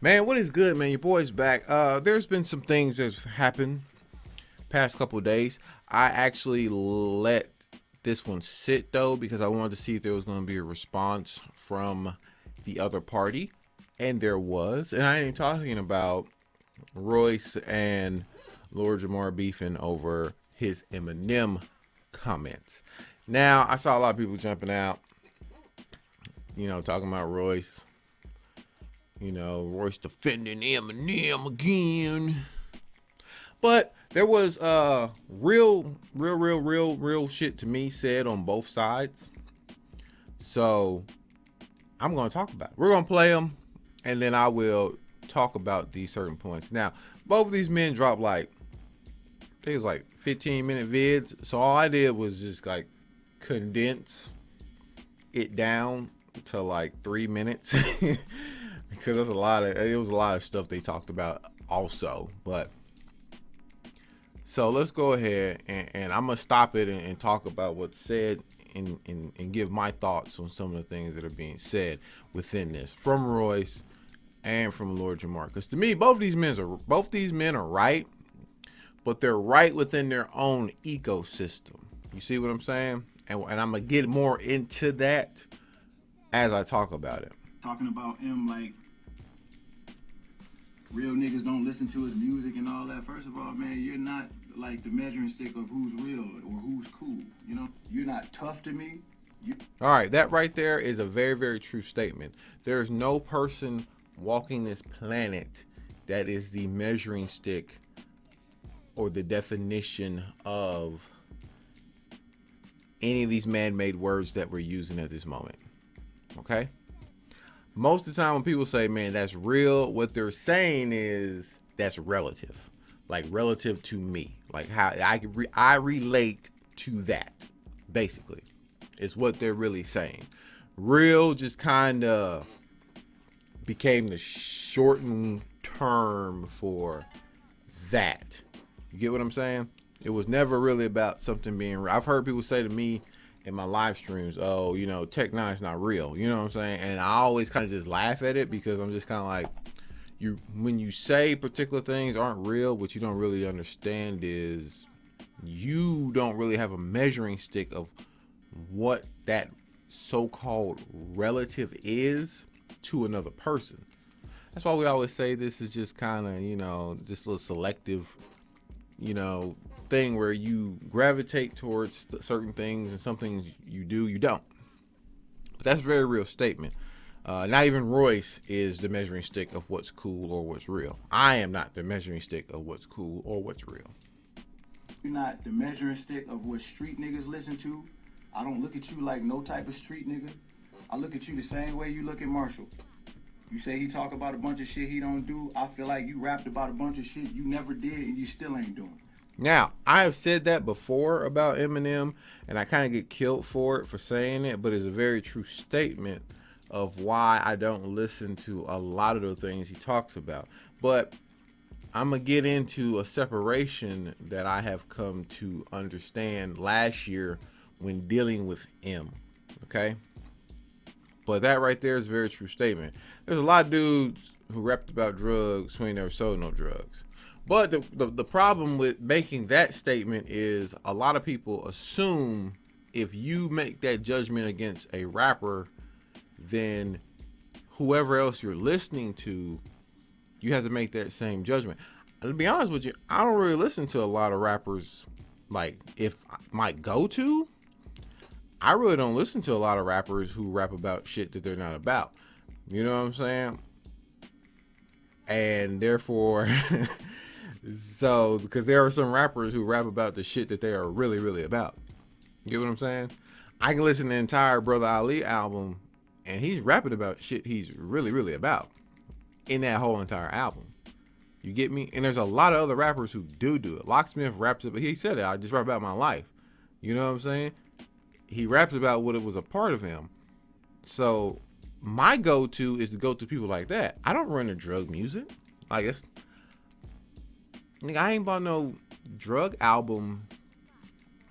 Man, what is good, man? Your boy's back. There's been some things that's happened past couple of days. I actually let this one sit though because I wanted to see if there was going to be a response from the other party, and there was. And I ain't talking about Royce and Lord Jamar beefing over his Eminem comments. Now, I saw a lot of people jumping out, talking about Royce. Royce defending Eminem again. But there was real shit to me said on both sides. So I'm going to talk about it. We're going to play them, and then I will talk about these certain points. Now, both of these men dropped I think it was 15-minute vids. So all I did was just condense it down to 3 minutes. Because it was a lot of stuff they talked about also. But so let's go ahead and I'm gonna stop it and talk about what's said and give my thoughts on some of the things that are being said within this from Royce and from Lord Jamar. Because to me, both these men are right, but they're right within their own ecosystem. You see what I'm saying? And I'm gonna get more into that as I talk about it. Talking about him like real niggas don't listen to his music and all that. First of all, man, you're not like the measuring stick of who's real or who's cool. You know, you're not tough to me. All right, that right there is a very, very true statement. There's no person walking this planet that is the measuring stick or the definition of any of these man-made words that we're using at this moment. Okay? Most of the time when people say, man, that's real, what they're saying is that's relative. Like relative to me. Like how I relate to that, basically, is what they're really saying. Real just kind of became the shortened term for that. You get what I'm saying? It was never really about something being real. I've heard people say to me in my live streams, oh, Tech Nine's not real. You know what I'm saying? And I always kind of just laugh at it because I'm just kind of like, when you say particular things aren't real, what you don't really understand is you don't really have a measuring stick of what that so-called relative is to another person. That's why we always say this is just kind of, just a little selective, thing where you gravitate towards certain things and some things you do, you don't. But that's a very real statement. Not even Royce is the measuring stick of what's cool or what's real. I am not the measuring stick of what's cool or what's real. You're not the measuring stick of what street niggas listen to. I don't look at you like no type of street nigga. I look at you the same way you look at Marshall. You say he talk about a bunch of shit he don't do. I feel like you rapped about a bunch of shit you never did and you still ain't doing. Now, I have said that before about Eminem, and I kind of get killed for it for saying it, but it's a very true statement of why I don't listen to a lot of the things he talks about. But I'm going to get into a separation that I have come to understand last year when dealing with M. Okay? But that right there is a very true statement. There's a lot of dudes who rapped about drugs who ain't never sold no drugs. But the problem with making that statement is a lot of people assume if you make that judgment against a rapper, then whoever else you're listening to, you have to make that same judgment. To be honest with you, I don't really listen to a lot of rappers. Like, if my go-to, I really don't listen to a lot of rappers who rap about shit that they're not about. You know what I'm saying? And therefore... So, because there are some rappers who rap about the shit that they are really, really about. You get what I'm saying? I can listen to the entire Brother Ali album, and he's rapping about shit he's really, really about in that whole entire album. You get me? And there's a lot of other rappers who do it. Locksmith raps about, he said it, I just rap about my life. You know what I'm saying? He raps about what it was a part of him. So, my go-to is to go to people like that. I don't run to drug music. Like, it's... Nigga, I ain't bought no drug album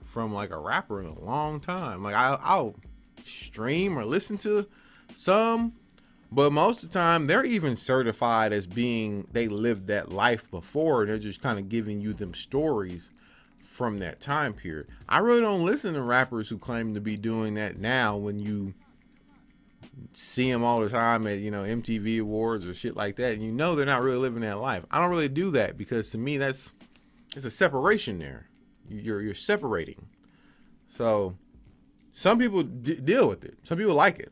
from like a rapper in a long time. Like I'll stream or listen to some, But most of the time, they're even certified as being, they lived that life before. And they're just kind of giving you them stories from that time period. I really don't listen to rappers who claim to be doing that now when you see them all the time at, MTV Awards or shit like that. And they're not really living that life. I don't really do that because to me, it's a separation there. You're separating. So some people deal with it. Some people like it.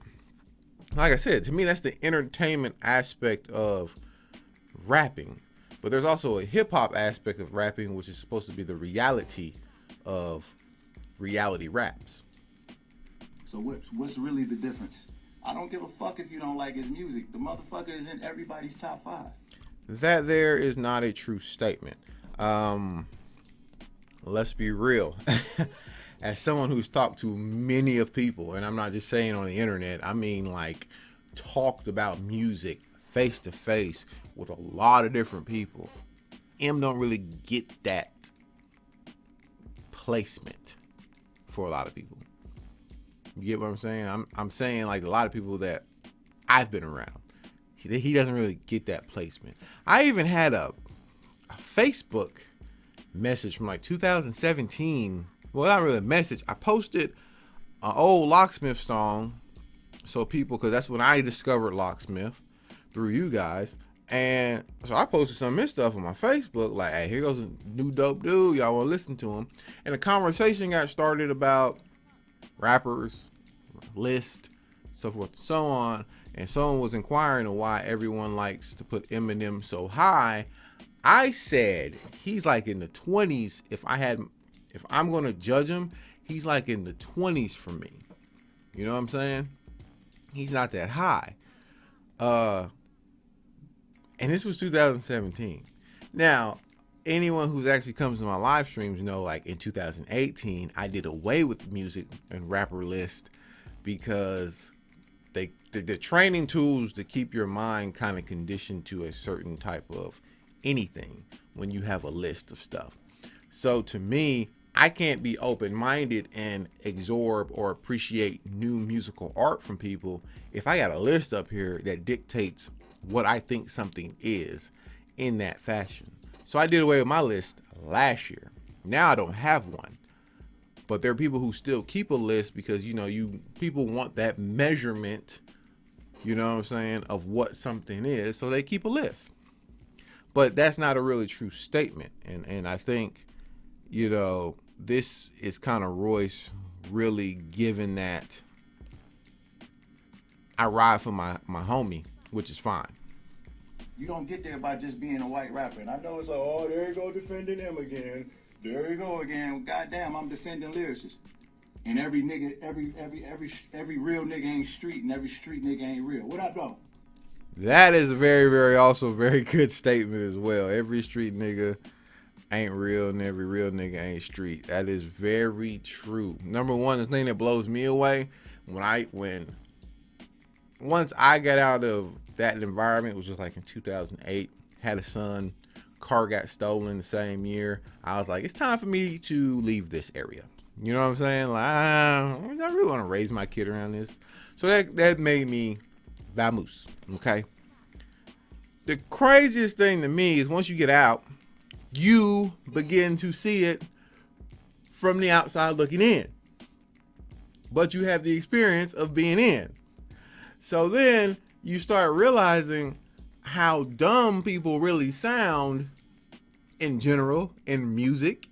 Like I said, to me, that's the entertainment aspect of rapping. But there's also a hip hop aspect of rapping, which is supposed to be the reality of reality raps. So what's really the difference? I don't give a fuck if you don't like his music. The motherfucker is in everybody's top 5. That there is not a true statement. Let's be real. As someone who's talked to many of people, and I'm not just saying on the internet, I mean like talked about music face to face with a lot of different people, M don't really get that placement for a lot of people. You get what I'm saying? I'm saying like a lot of people that I've been around, he doesn't really get that placement. I even had a Facebook message from like 2017. Well, not really a message. I posted an old Locksmith song, so people, because that's when I discovered Locksmith through you guys. And so I posted some of his stuff on my Facebook, like, hey, here goes a new dope dude. Y'all want to listen to him? And the conversation got started about rappers, list, so forth and so on. And someone was inquiring on why everyone likes to put Eminem so high. I said he's like in the 20s. If I'm gonna judge him, he's like in the 20s for me. You know what I'm saying? He's not that high. And this was 2017. Now, anyone who's actually comes to my live streams know, like in 2018, I did away with music and rapper list because the training tools to keep your mind kind of conditioned to a certain type of anything when you have a list of stuff. So to me, I can't be open-minded and absorb or appreciate new musical art from people if I got a list up here that dictates what I think something is in that fashion. So I did away with my list last year. Now I don't have one. But there are people who still keep a list because, people want that measurement, you know what I'm saying, of what something is. So they keep a list. But that's not a really true statement. And I think, this is kind of Royce really giving that I ride for my homie, which is fine. You don't get there by just being a white rapper. And I know it's like, oh, there you go defending him again. There you go again. Goddamn, I'm defending lyricists. And every nigga, every real nigga ain't street, and every street nigga ain't real. What up, though? That is a very, very also very good statement as well. Every street nigga ain't real, and every real nigga ain't street. That is very true. Number one, the thing that blows me away once I got out of that environment, it was just like in 2008, had a son, car got stolen the same year. I was like, it's time for me to leave this area. You know what I'm saying? Like, I really want to raise my kid around this. So that made me vamoose. Okay. The craziest thing to me is once you get out, you begin to see it from the outside looking in. But you have the experience of being in. So then you start realizing how dumb people really sound in general in music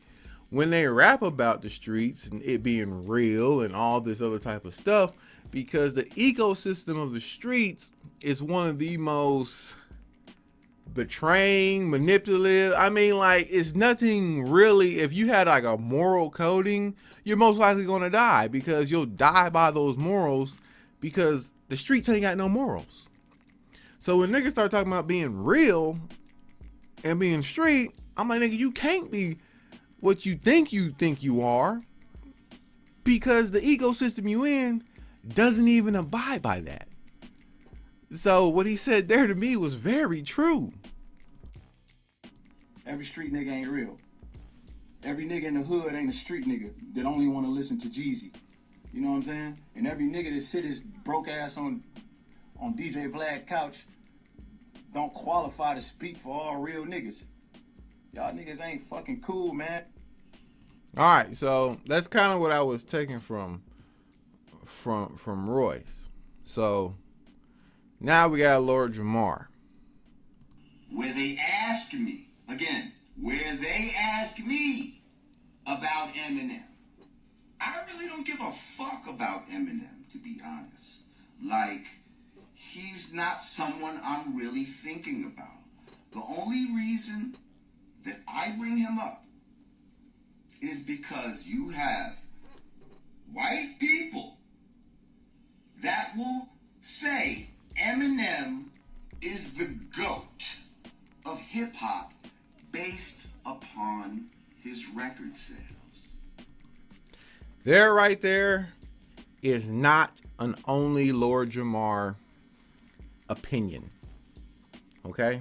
when they rap about the streets and it being real and all this other type of stuff, because the ecosystem of the streets is one of the most betraying, manipulative. I mean, like, it's nothing really. If you had like a moral coding, you're most likely going to die because you'll die by those morals because the streets ain't got no morals. So when niggas start talking about being real and being street, I'm like, nigga, you can't be what you think you are because the ecosystem you in doesn't even abide by that. So what he said there to me was very true. Every street nigga ain't real. Every nigga in the hood ain't a street nigga that only want to listen to Jeezy. You know what I'm saying? And every nigga that sit his broke ass on on DJ Vlad's couch don't qualify to speak for all real niggas. Y'all niggas ain't fucking cool, man. All right, so that's kind of what I was taking from Royce. So now we got Lord Jamar. Where they ask me about Eminem. I really don't give a fuck about Eminem, to be honest. Like, he's not someone I'm really thinking about. The only reason that I bring him up is because you have white people that will say Eminem is the GOAT of hip-hop based upon his record sales. There right there is not an only Lord Jamar opinion. Okay?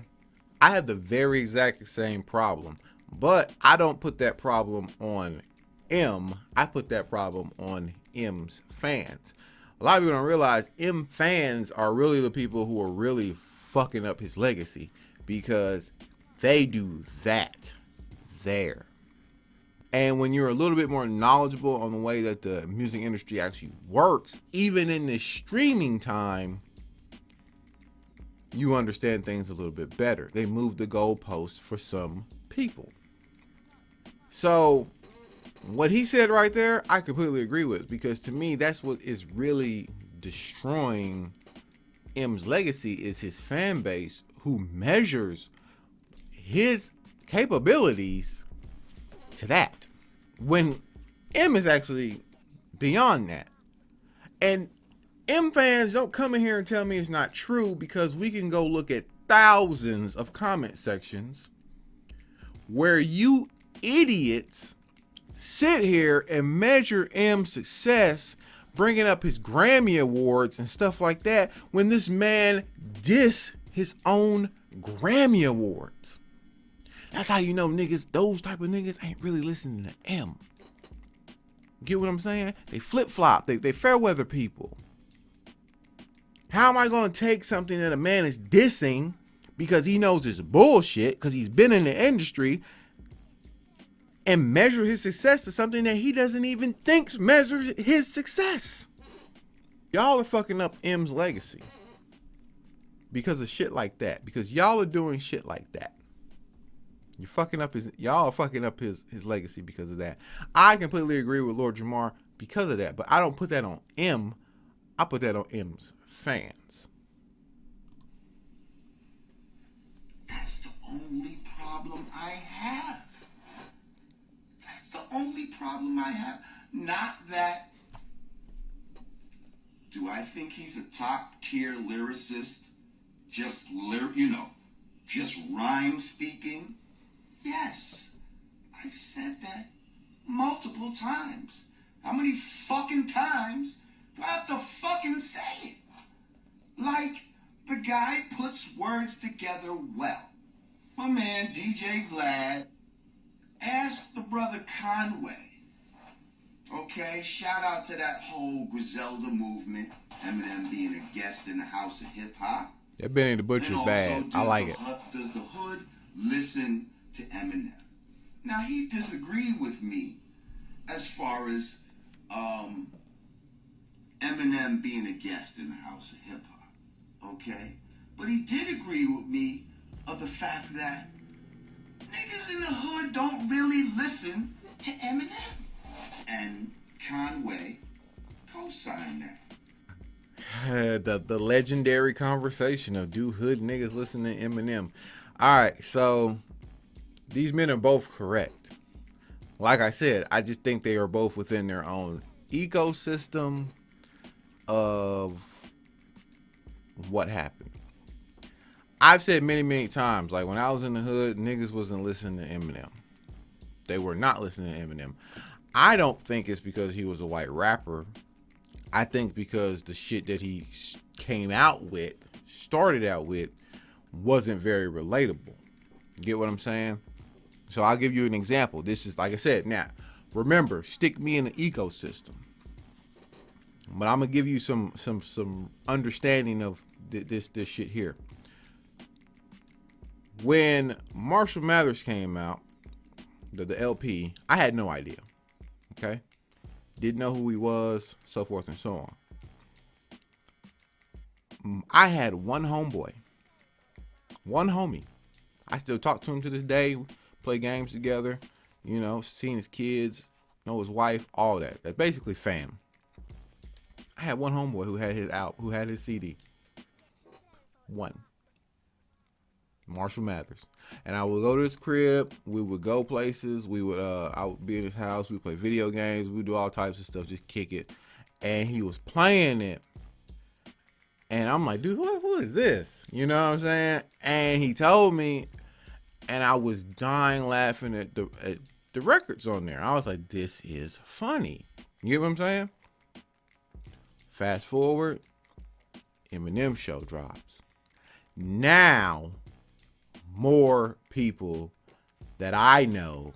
I have the very exact same problem, but I don't put that problem on M. I put that problem on M's fans. A lot of people don't realize M fans are really the people who are really fucking up his legacy, because they do that there. And when you're a little bit more knowledgeable on the way that the music industry actually works, even in the streaming time, you understand things a little bit better. They move the goalposts for some people. So what he said right there, I completely agree with, because to me, that's what is really destroying M's legacy, is his fan base, who measures his capabilities to that, when M is actually beyond that. And M fans, don't come in here and tell me it's not true, because we can go look at thousands of comment sections where you idiots sit here and measure M's success, bringing up his Grammy Awards and stuff like that, when this man diss his own Grammy Awards. That's how you know niggas, those type of niggas ain't really listening to M. Get what I'm saying? They flip-flop. They fair weather people. How am I going to take something that a man is dissing because he knows it's bullshit, because he's been in the industry, and measure his success to something that he doesn't even think measures his success? Y'all are fucking up M's legacy because of shit like that. Because y'all are doing shit like that. Y'all are fucking up his legacy because of that. I completely agree with Lord Jamar because of that, but I don't put that on M. I put that on M's fans. That's the only problem I have. That's the only problem I have. Not that. Do I think he's a top tier lyricist? Just rhyme speaking? Yes. I've said that multiple times. How many fucking times do I have to fucking say it? Like, the guy puts words together well. My man, DJ Vlad, asked the brother Conway. Okay, shout out to that whole Griselda movement. Eminem being a guest in the House of Hip Hop. That Benny the Butcher's bad. I like it. Does the hood listen to Eminem? Now, he disagreed with me as far as Eminem being a guest in the House of Hip Hop, okay? But he did agree with me of the fact that niggas in the hood don't really listen to Eminem. And Conway co-signed that. The legendary conversation of, do hood niggas listen to Eminem? All right, so these men are both correct. Like I said, I just think they are both within their own ecosystem of what happened. I've said many times, like, when I was in the hood, niggas wasn't listening to Eminem. They were not listening to Eminem. I don't think it's because he was a white rapper. I think because the shit that he started out with, wasn't very relatable. You get what I'm saying? So I'll give you an example. This is, like I said, now, remember, stick me in the ecosystem. But I'm gonna give you some understanding of this shit here. When Marshall Mathers came out, the LP, I had no idea. Okay, didn't know who he was, so forth and so on. I had one homeboy, one homie. I still talk to him to this day, play games together, you know, seeing his kids, know his wife, all that. That's basically fam. I had one homeboy who had his CD. One. Marshall Mathers. And I would go to his crib, we would go places, I would be in his house, we'd play video games, we'd do all types of stuff, just kick it. And he was playing it. And I'm like, dude, who is this? You know what I'm saying? And he told me, and I was dying laughing at the records on there. I was like, this is funny. You get what I'm saying? Fast forward, Eminem show drops. Now, more people that I know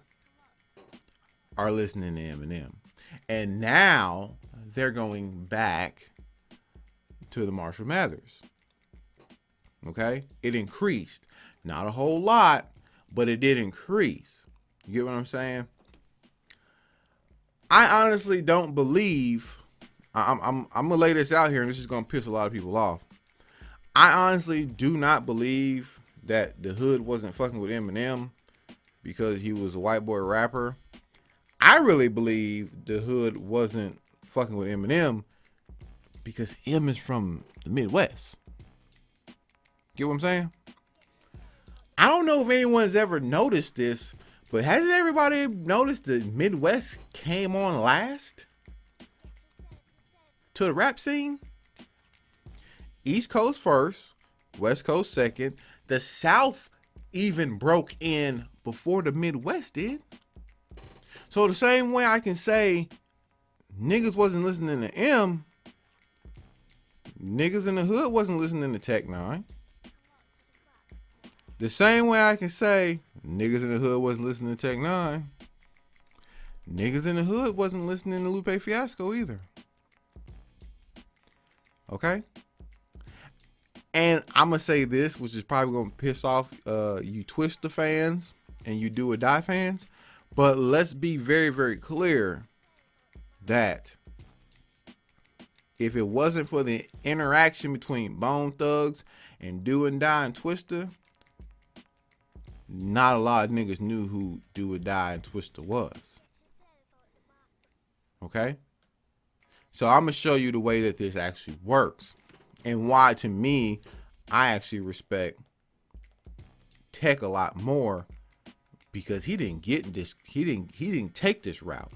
are listening to Eminem. And now they're going back to the Marshall Mathers. Okay? It increased. Not a whole lot, but it did increase. You get what I'm saying? I honestly don't believe, I'm gonna lay this out here and this is gonna piss a lot of people off. I honestly do not believe that the hood wasn't fucking with Eminem because he was a white boy rapper. I really believe the hood wasn't fucking with Eminem because M is from the Midwest. Get what I'm saying? I don't know if anyone's ever noticed this, but hasn't everybody noticed the Midwest came on last to the rap scene? East Coast first, West Coast second. The South even broke in before the Midwest did. So the same way I can say niggas wasn't listening to M, niggas in the hood wasn't listening to Tech Nine. The same way I can say niggas in the hood wasn't listening to Tech Nine, niggas in the hood wasn't listening to Lupe Fiasco either. Okay? And I'm going to say this, which is probably going to piss off you Twista fans and you Do or Die fans. But let's be very, very clear that if it wasn't for the interaction between Bone Thugs and Do and Die and Twista, not a lot of niggas knew who Do or Die and Twista was. Okay? So I'm going to show you the way that this actually works. And why, to me, I actually respect Tech a lot more because he didn't get this. He didn't take this route.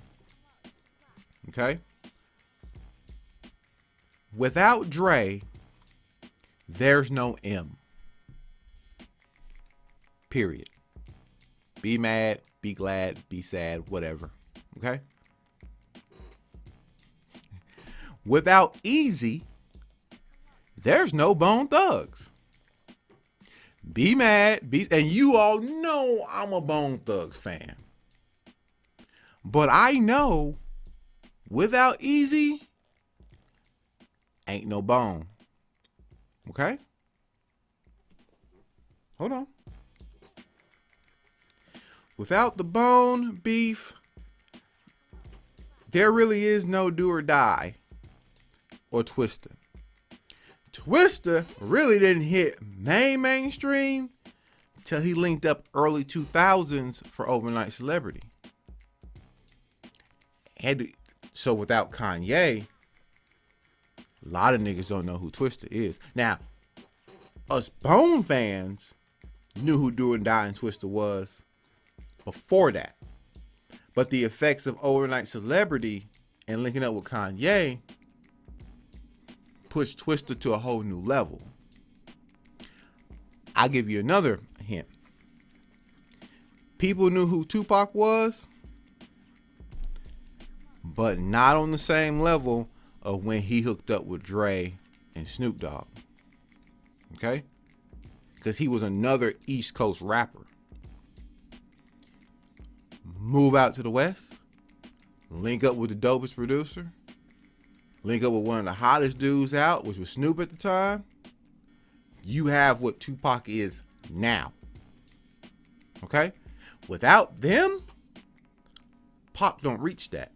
Okay. Without Dre, there's no M. Period. Be mad, be glad, be sad, whatever. Okay. Without Easy, there's no Bone Thugs. Be mad, and you all know I'm a Bone Thugs fan. But I know without Easy, ain't no Bone. Okay? Hold on. Without the Bone beef, there really is no Do or Die or Twista. Twista really didn't hit mainstream till he linked up early 2000s for Overnight Celebrity. So without Kanye, a lot of niggas don't know who Twista is. Now, us Bone fans knew who Do and Die and Twista was before that. But the effects of Overnight Celebrity and linking up with Kanye pushed Twista to a whole new level. I'll give you another hint. People knew who Tupac was, but not on the same level of when he hooked up with Dre and Snoop Dogg. Okay? Because he was another East Coast rapper. Move out to the West, link up with the dopest producer, link up with one of the hottest dudes out, which was Snoop at the time. you have what Tupac is now. Okay? Without them, Pac don't reach that.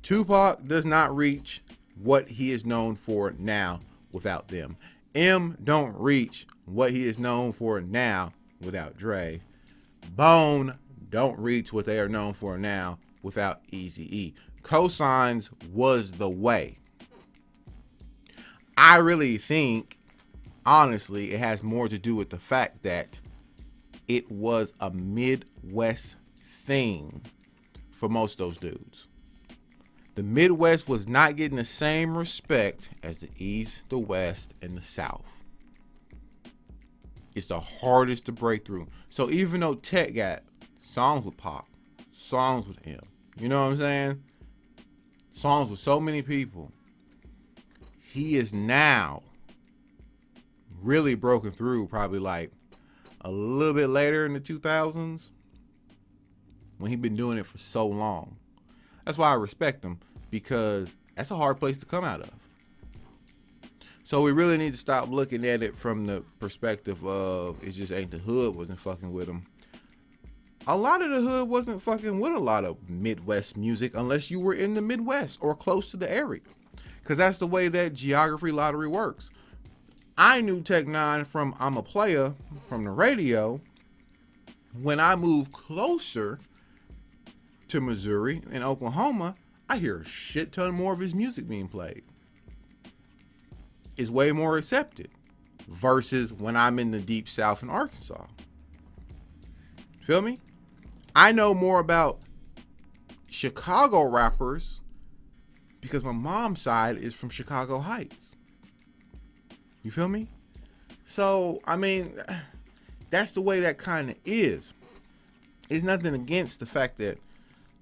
Tupac does not reach what he is known for now without them. M don't reach what he is known for now without Dre. Bone don't reach what they are known for now without Eazy-E. Cosigns was the way. I really think, honestly, it has more to do with the fact that it was a Midwest thing for most of those dudes. The Midwest was not getting the same respect as the East, the West, and the South. It's the hardest to break through. So even though Tech got songs with Pac, songs with him, you know what I'm saying? Songs with so many people, he is now really broken through probably like a little bit later in the 2000s when he'd been doing it for so long. That's why I respect him, because that's a hard place to come out of. So we really need to stop looking at it from the perspective of it's just ain't the hood wasn't fucking with him. A lot of the hood wasn't fucking with a lot of Midwest music unless you were in the Midwest or close to the area, because that's the way that geography lottery works. I knew Tech Nine from I'm a Player from the radio. When I moved closer to Missouri and Oklahoma, I hear a shit ton more of his music being played. It's way more accepted versus when I'm in the deep South in Arkansas. Feel me? I know more about Chicago rappers because my mom's side is from Chicago Heights. You feel me? So, I mean, that's the way that kind of is. It's nothing against the fact that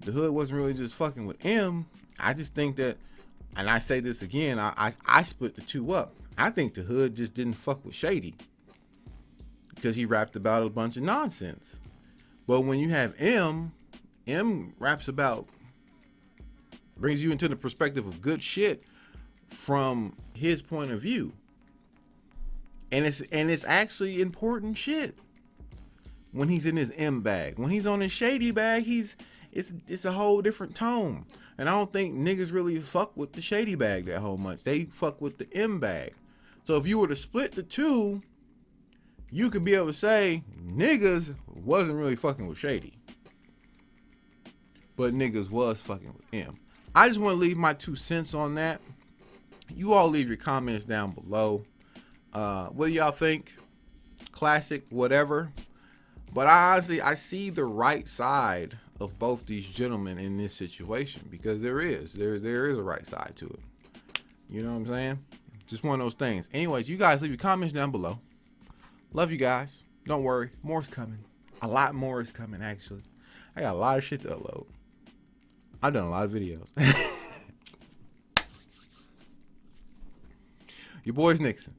the hood wasn't really just fucking with M. I just think that, and I say this again, I split the two up. I think the hood just didn't fuck with Shady because he rapped about a bunch of nonsense. But when you have M raps about, brings you into the perspective of good shit from his point of view. And it's actually important shit when he's in his M bag. When he's on his Shady bag, it's a whole different tone. And I don't think niggas really fuck with the Shady bag that whole much. They fuck with the M bag. So if you were to split the two, you could be able to say niggas wasn't really fucking with Shady, but niggas was fucking with M. I just want to leave my 2 cents on that. You all leave your comments down below. What do y'all think? Classic, whatever. But I see the right side of both these gentlemen in this situation, because there is a right side to it. You know what I'm saying? Just one of those things. Anyways, you guys leave your comments down below. Love you guys. Don't worry, more's coming. A lot more is coming, actually. I got a lot of shit to upload. I've done a lot of videos. Your boy's Nixon.